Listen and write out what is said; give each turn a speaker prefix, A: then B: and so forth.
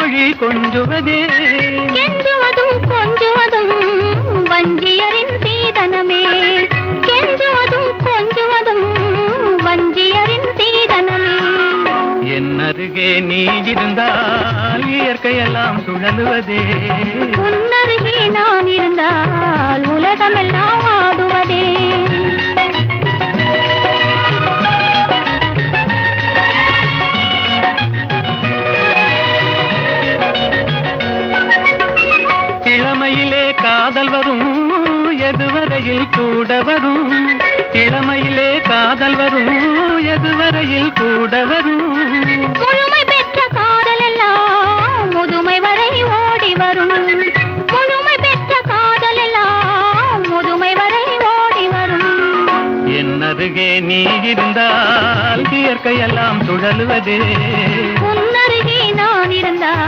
A: மொழி கொஞ்சுவதே
B: கெஞ்சுவதும் கொஞ்சுவதும் வஞ்சியரின் சீதனமே. கெஞ்சுவதும் கொஞ்சுவதும் வஞ்சியரின் சீதனமே.
A: என் அருகே நீ இருந்தால் இயற்கையெல்லாம் சுழலுவதே.
B: உன்னருகே நான் இருந்தால் உலகமெல்லாம் ஆடுவதே.
A: இளமையிலே காதல் வரும் எதுவரையில் கூட வரும். இளமையிலே காதல் வரும் எதுவரையில் கூட வரும்.
B: முழுமை பெற்ற காதல் எல்லாம் முதுமை வரை ஓடி வரும். முழுமை பெற்ற காதல் எல்லாம் முதுமை வரை ஓடி வரும்.
A: என் அருகே நீ இருந்தால் இயற்கையெல்லாம் சுழலுவதே.
B: உன்னருகே நான் இருந்தால்